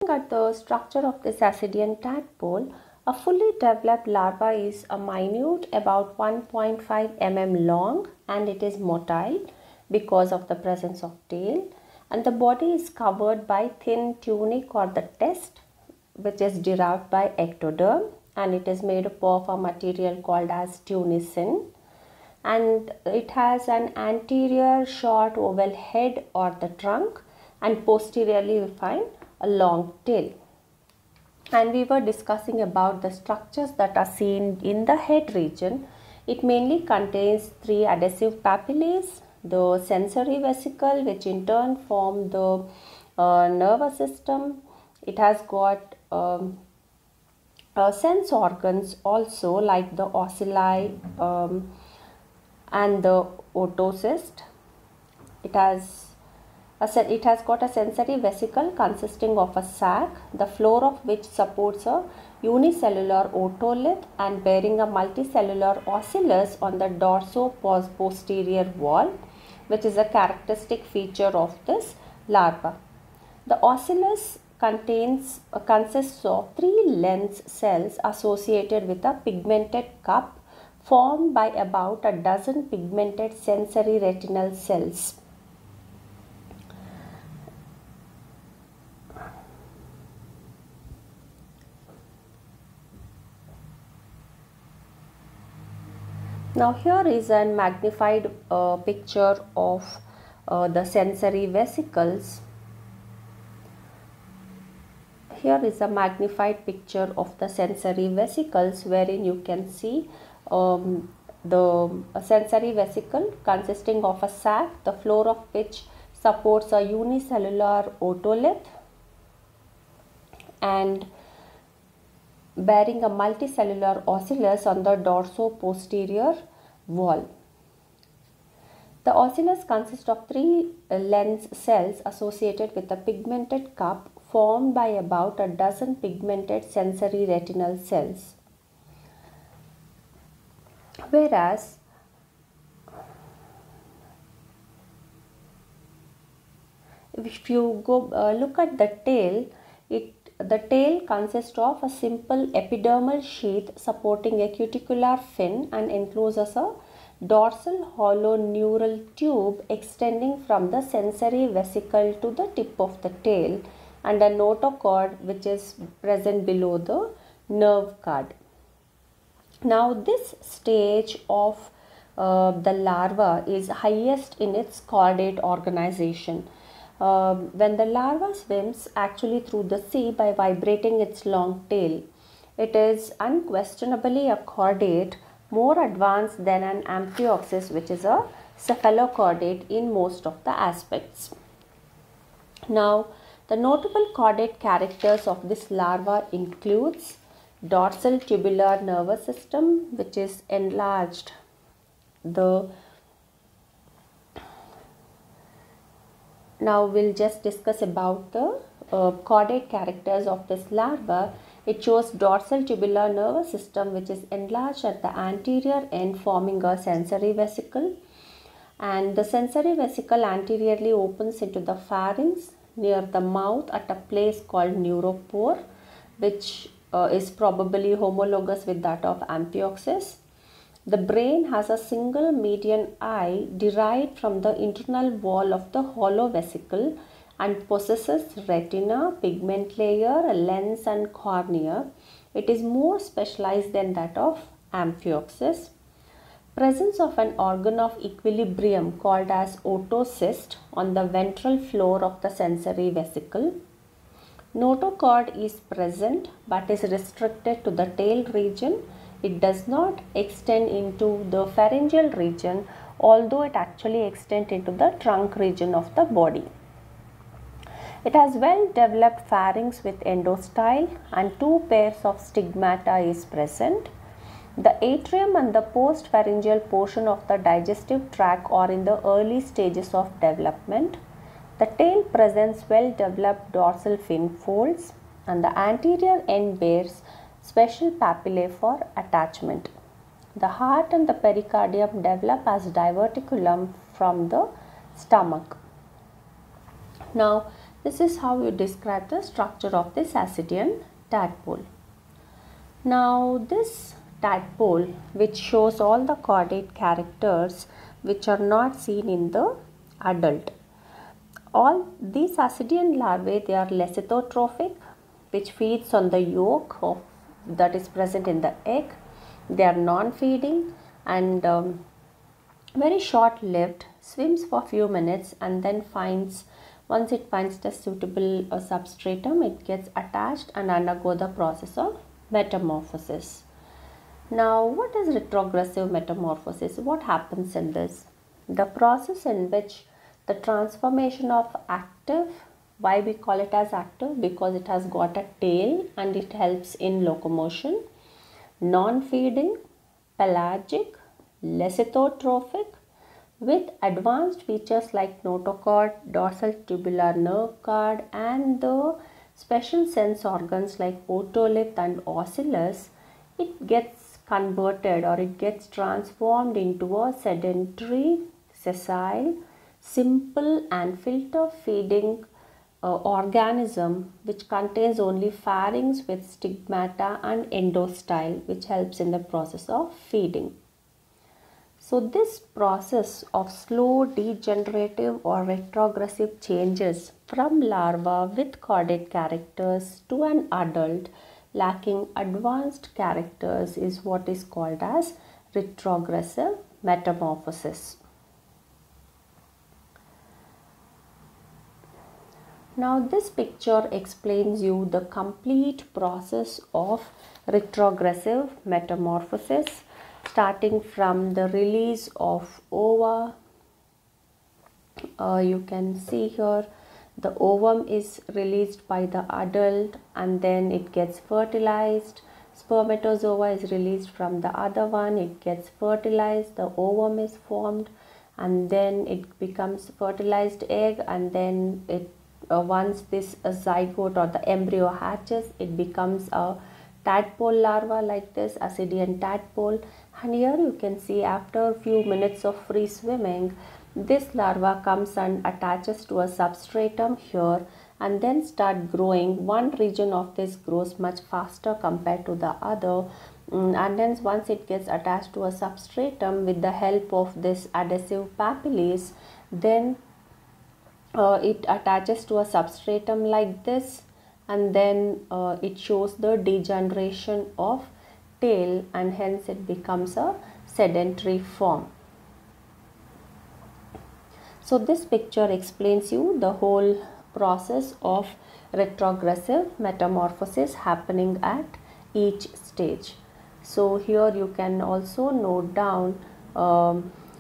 At the structure of this ascidian tadpole, a fully developed larva is a minute about 1.5 mm long, and it is motile because of the presence of tail, and the body is covered by thin tunic or the test, which is derived by ectoderm, and it is made up of a material called as tunicin, and it has an anterior short oval head or the trunk, and posteriorly we find a long tail. And we were discussing about the structures that are seen in the head region. It mainly contains 3 adhesive papillae, the sensory vesicle, which in turn form the nervous system. It has got sense organs also, like the ocelli and the otocyst. It has got a sensory vesicle consisting of a sac, the floor of which supports a unicellular otolith and bearing a multicellular ocellus on the dorso-posterior wall, which is a characteristic feature of this larva. The ocellus consists of 3 lens cells associated with a pigmented cup formed by about a dozen pigmented sensory retinal cells. Now here is a magnified picture of the sensory vesicles. Here is a magnified picture of the sensory vesicles, wherein you can see the sensory vesicle consisting of a sac, the floor of which supports a unicellular otolith and bearing a multicellular ocellus on the dorso-posterior wall. The ocellus consists of 3 lens cells associated with a pigmented cup formed by about a dozen pigmented sensory retinal cells. Whereas if you go look at the tail, the tail consists of a simple epidermal sheath supporting a cuticular fin and encloses a dorsal hollow neural tube extending from the sensory vesicle to the tip of the tail, and a notochord which is present below the nerve card. Now this stage of the larva is highest in its chordate organization. When the larva swims actually through the sea by vibrating its long tail, it is unquestionably a chordate, more advanced than an amphioxus, which is a cephalochordate in most of the aspects. Now, the notable chordate characters of this larva includes dorsal tubular nervous system, which is enlarged. Now we'll just discuss about the chordate characters of this larva. It shows dorsal tubular nervous system, which is enlarged at the anterior end, forming a sensory vesicle, and the sensory vesicle anteriorly opens into the pharynx near the mouth at a place called neuropore, which is probably homologous with that of amphioxus. The brain has a single median eye derived from the internal wall of the hollow vesicle and possesses retina, pigment layer, a lens and cornea. It is more specialized than that of amphioxus. Presence of an organ of equilibrium called as otocyst on the ventral floor of the sensory vesicle. Notochord is present but is restricted to the tail region. It does not extend into the pharyngeal region, although it actually extends into the trunk region of the body. It has well developed pharynx with endostyle and 2 pairs of stigmata is present. The atrium and the post-pharyngeal portion of the digestive tract are in the early stages of development. The tail presents well developed dorsal fin folds, and the anterior end bears special papillae for attachment. The heart and the pericardium develop as diverticulum from the stomach. Now, This is how you describe the structure of this ascidian tadpole. Now this tadpole, which shows all the chordate characters which are not seen in the adult. All these ascidian larvae, they are lecithotrophic, which feeds on the yolk that is present in the egg. They are non-feeding and very short-lived, swims for a few minutes and then once it finds the suitable substratum, it gets attached and undergo the process of metamorphosis. Now, what is retrogressive metamorphosis? What happens in this? The process in which the transformation of active, why we call it as active? Because it has got a tail and it helps in locomotion, non-feeding, pelagic, lecithotrophic, with advanced features like notochord, dorsal tubular nerve cord and the special sense organs like otolith and ocellus, it gets converted or it gets transformed into a sedentary, sessile, simple and filter feeding organism which contains only pharynx with stigmata and endostyle, which helps in the process of feeding. So this process of slow degenerative or retrogressive changes from larva with chordate characters to an adult lacking advanced characters is what is called as retrogressive metamorphosis. Now this picture explains you the complete process of retrogressive metamorphosis, starting from the release of ova. You can see here the ovum is released by the adult and then it gets fertilized. Spermatozoa is released from the other one, it gets fertilized, the ovum is formed and then it becomes fertilized egg, and then it once this zygote or the embryo hatches, it becomes a tadpole larva like this, ascidian tadpole. And here you can see after a few minutes of free swimming, this larva comes and attaches to a substratum here and then start growing. One region of this grows much faster compared to the other, and then once it gets attached to a substratum with the help of this adhesive papillae, then it attaches to a substratum like this, and then it shows the degeneration of tail and hence it becomes a sedentary form. So this picture explains you the whole process of retrogressive metamorphosis happening at each stage. So here you can also note down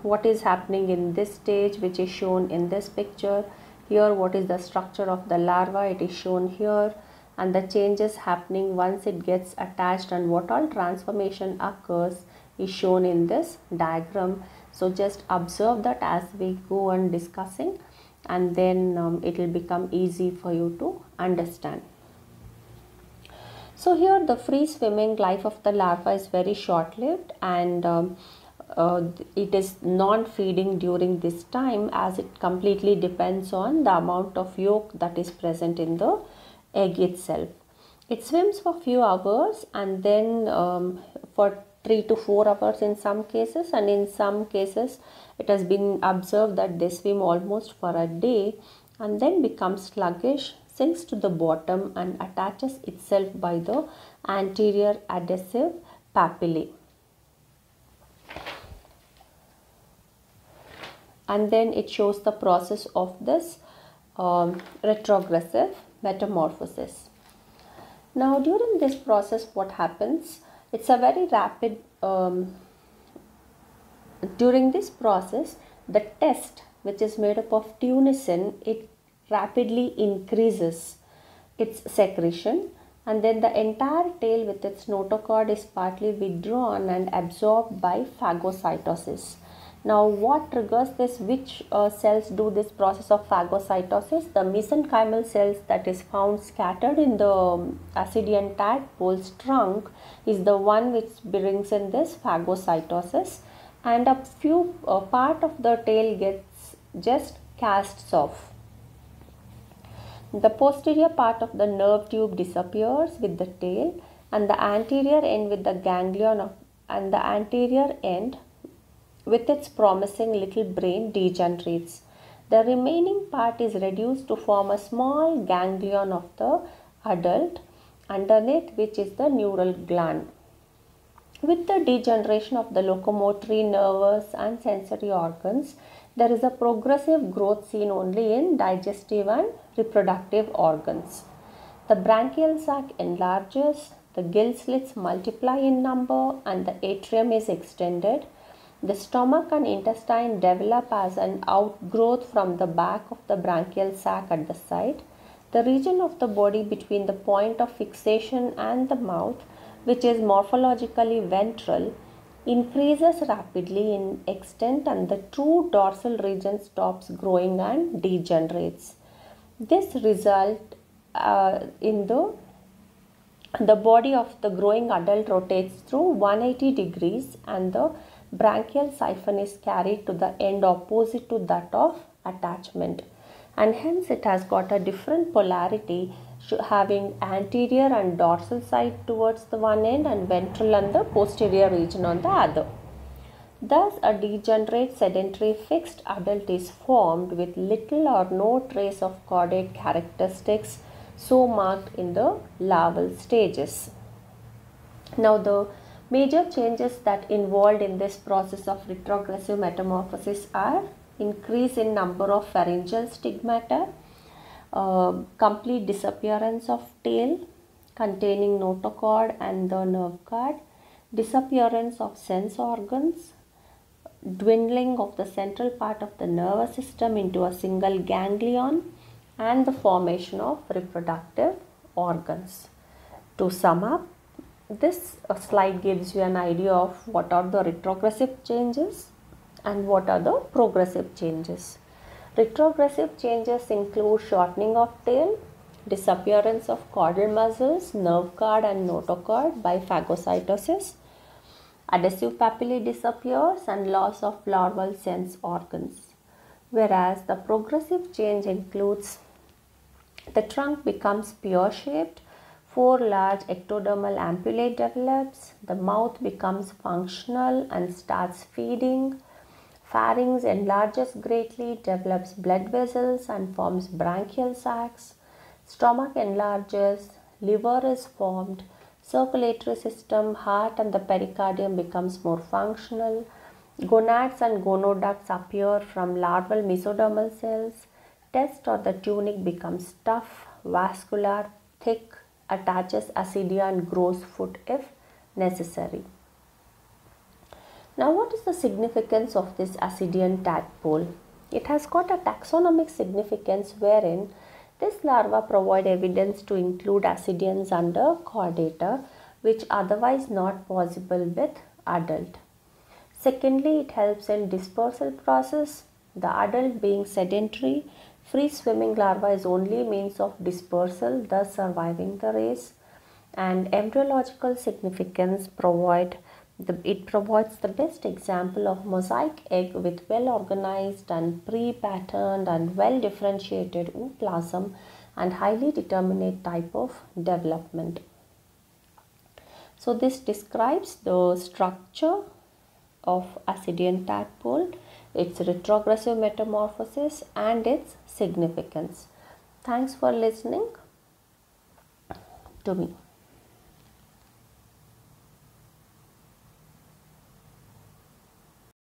what is happening in this stage, which is shown in this picture. Here what is the structure of the larva, it is shown here, and the changes happening once it gets attached and what all transformation occurs is shown in this diagram. So just observe that as we go on discussing, and then it will become easy for you to understand. So here the free swimming life of the larva is very short lived, and it is non-feeding during this time, as it completely depends on the amount of yolk that is present in the egg itself. It swims for few hours and then for 3 to 4 hours in some cases, and in some cases it has been observed that they swim almost for a day and then becomes sluggish, sinks to the bottom and attaches itself by the anterior adhesive papillae. And then it shows the process of this retrogressive metamorphosis. Now during this process what happens? It's a very rapid, during this process the test, which is made up of tunnicin, it rapidly increases its secretion, and then the entire tail with its notochord is partly withdrawn and absorbed by phagocytosis. Now what triggers this? Which cells do this process of phagocytosis? The mesenchymal cells that is found scattered in the ascidian tadpole's trunk is the one which brings in this phagocytosis, and a few part of the tail gets just casts off. The posterior part of the nerve tube disappears with the tail, and the anterior end with the ganglion and the anterior end with its promising little brain degenerates. The remaining part is reduced to form a small ganglion of the adult, underneath which is the neural gland. With the degeneration of the locomotory, nervous and sensory organs, there is a progressive growth seen only in digestive and reproductive organs. The branchial sac enlarges, the gill slits multiply in number, and the atrium is extended. The stomach and intestine develop as an outgrowth from the back of the branchial sac at the side. The region of the body between the point of fixation and the mouth, which is morphologically ventral, increases rapidly in extent, and the true dorsal region stops growing and degenerates. This result in the body of the growing adult rotates through 180 degrees, and the branchial siphon is carried to the end opposite to that of attachment, and hence it has got a different polarity, having anterior and dorsal side towards the one end and ventral and the posterior region on the other. Thus, a degenerate sedentary fixed adult is formed with little or no trace of caudate characteristics so marked in the larval stages. Now, the major changes that involved in this process of retrogressive metamorphosis are increase in number of pharyngeal stigmata, complete disappearance of tail containing notochord and the nerve cord, disappearance of sense organs, dwindling of the central part of the nervous system into a single ganglion, and the formation of reproductive organs. To sum up, this slide gives you an idea of what are the retrogressive changes and what are the progressive changes. Retrogressive changes include shortening of tail, disappearance of caudal muscles, nerve cord and notochord by phagocytosis, adhesive papillae disappears, and loss of larval sense organs. Whereas the progressive change includes the trunk becomes pear-shaped, 4 large ectodermal ampullae develops, the mouth becomes functional and starts feeding, pharynx enlarges greatly, develops blood vessels and forms branchial sacs, stomach enlarges, liver is formed, circulatory system, heart and the pericardium becomes more functional, gonads and gonoducts appear from larval mesodermal cells, test or the tunic becomes tough, vascular, thick, attaches ascidia and grows foot if necessary. Now, what is the significance of this ascidian tadpole? It has got a taxonomic significance wherein this larva provide evidence to include ascidians under chordata, which otherwise not possible with adult. Secondly, it helps in dispersal process. The adult being sedentary, free swimming larva is only means of dispersal, thus surviving the race. And embryological significance it provides the best example of mosaic egg with well organized and pre-patterned and well differentiated ooplasm and highly determinate type of development. So this describes the structure of ascidian tadpole, its retrogressive metamorphosis and its significance. Thanks for listening to me.